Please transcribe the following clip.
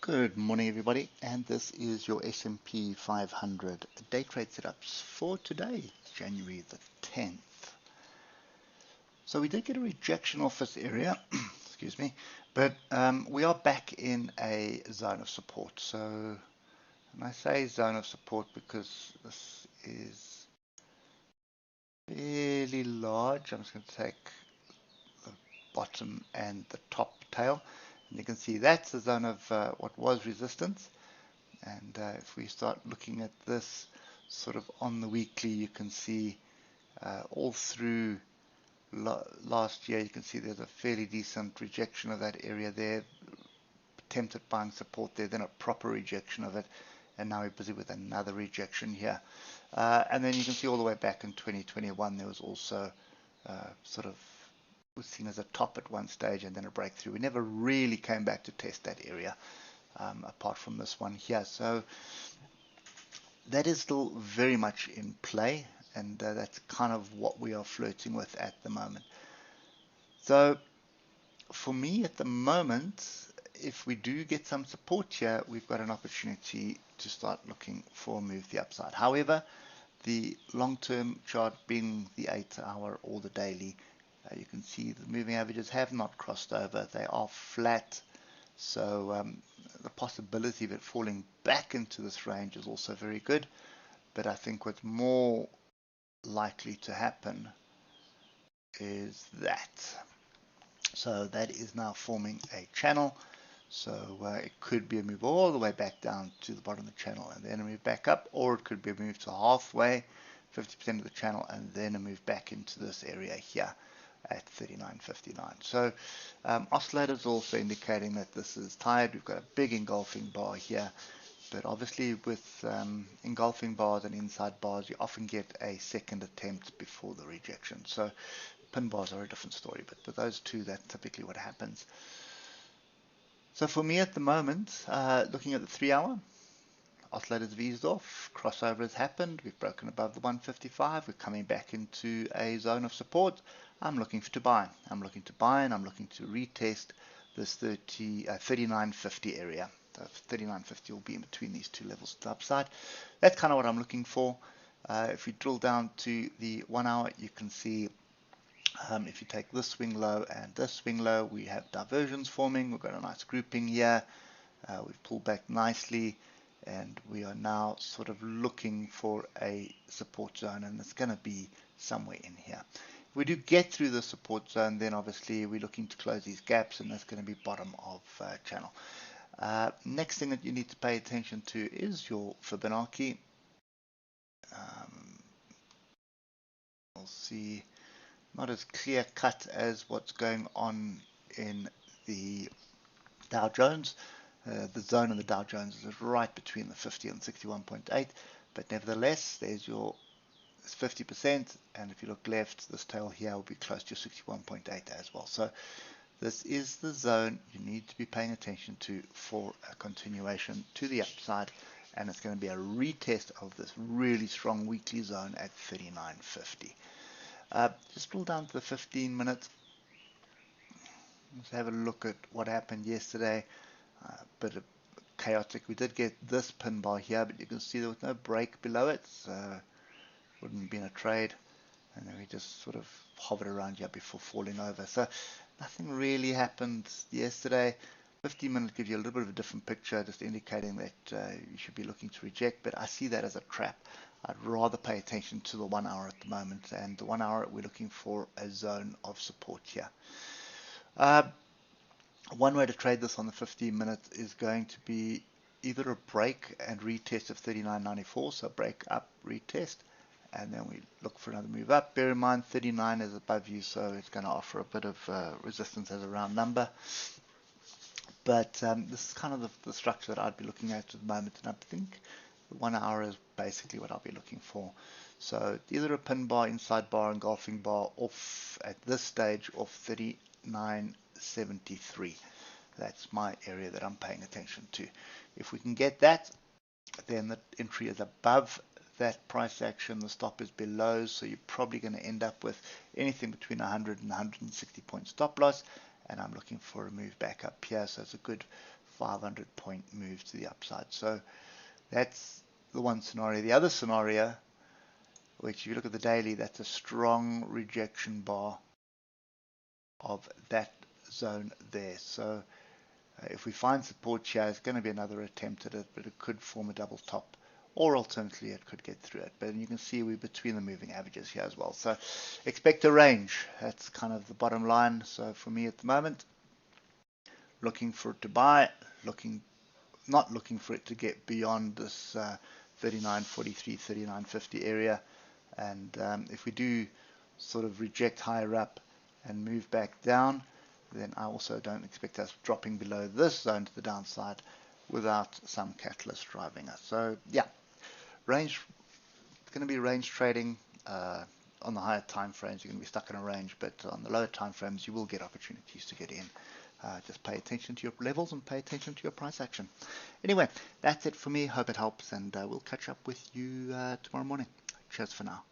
Good morning, everybody, and this is your S&P 500 day trade setups for today, January the 10th. So we did get a rejection off this area, excuse me, but we are back in a zone of support. So, and I say zone of support because this is fairly large. I'm just going to take the bottom and the top tail, and you can see that's the zone of what was resistance. And if we start looking at this sort of on the weekly, you can see all through last year, you can see there's a fairly decent rejection of that area there, attempted buying support there, then a proper rejection of it, and now we're busy with another rejection here. And then you can see all the way back in 2021, there was also sort of was seen as a top at one stage and then a breakthrough. We never really came back to test that area. Apart from this one here. So that is still very much in play, and that's kind of what we are flirting with at the moment. So for me at the moment, if we do get some support here, we've got an opportunity to start looking for a move to the upside. However, the long-term chart being the 8-hour or the daily, you can see the moving averages have not crossed over. They are flat. So the possibility of it falling back into this range is also very good. But I think what's more likely to happen is that. So that is now forming a channel. So it could be a move all the way back down to the bottom of the channel and then a move back up, or it could be a move to halfway, 50% of the channel, and then a move back into this area here at 39.59. So oscillators also indicating that this is tired. We've got a big engulfing bar here, but obviously with engulfing bars and inside bars, you often get a second attempt before the rejection. So pin bars are a different story, but with those two, that's typically what happens. So for me at the moment, looking at the 3-hour, oscillators have eased off, crossover has happened, we've broken above the 155, we're coming back into a zone of support. I'm looking to buy. I'm looking to buy, and I'm looking to retest this 39.50 area. So 39.50 will be in between these two levels to the upside. That's kind of what I'm looking for. If we drill down to the 1-hour, you can see if you take this swing low and this swing low, we have diversions forming. We've got a nice grouping here. We've pulled back nicely, and we are now sort of looking for a support zone, and it's going to be somewhere in here. If we do get through the support zone, then obviously we're looking to close these gaps, and that's going to be bottom of channel. Next thing that you need to pay attention to is your Fibonacci. We'll see, not as clear cut as what's going on in the Dow Jones. The zone in the Dow Jones is right between the 50 and 61.8, but nevertheless, there's your 50%, and if you look left, this tail here will be close to 61.8 as well. So this is the zone you need to be paying attention to for a continuation to the upside, and it's going to be a retest of this really strong weekly zone at 39.50. Just pull down to the 15 minutes. Let's have a look at what happened yesterday. Bit of chaotic. We did get this pin bar here, but you can see there was no break below it. So wouldn't have been a trade, and then we just sort of hovered around here before falling over. So nothing really happened yesterday. 15 minutes gives you a little bit of a different picture, just indicating that you should be looking to reject, but I see that as a trap. I'd rather pay attention to the 1-hour at the moment, and the 1-hour we're looking for a zone of support here. One way to trade this on the 15 minutes is going to be either a break and retest of 39.94, so break up, retest, and then we look for another move up. Bear in mind 39 is above you, so it's going to offer a bit of resistance as a round number. But this is kind of the structure that I'd be looking at the moment, and I think the 1-hour is basically what I'll be looking for. So either a pin bar, inside bar, engulfing bar off at this stage of 39.73. That's my area that I'm paying attention to. If we can get that, then the entry is above that price action, the stop is below, so you're probably going to end up with anything between 100 and 160 point stop loss, and I'm looking for a move back up here, so it's a good 500 point move to the upside. So that's the one scenario. The other scenario, which if you look at the daily, that's a strong rejection bar of that zone there. So if we find support here, it's going to be another attempt at it, but it could form a double top, or alternatively it could get through it. But you can see we're between the moving averages here as well. So expect a range. That's kind of the bottom line. So for me at the moment, looking for it to buy, not looking for it to get beyond this 39.43, 39.50 area. And if we do sort of reject higher up and move back down, then I also don't expect us dropping below this zone to the downside without some catalyst driving us. So yeah, range, it's going to be range trading. On the higher time frames, you're going to be stuck in a range, but on the lower time frames, you will get opportunities to get in. Just pay attention to your levels and pay attention to your price action. Anyway, that's it for me. Hope it helps, and we'll catch up with you tomorrow morning. Cheers for now.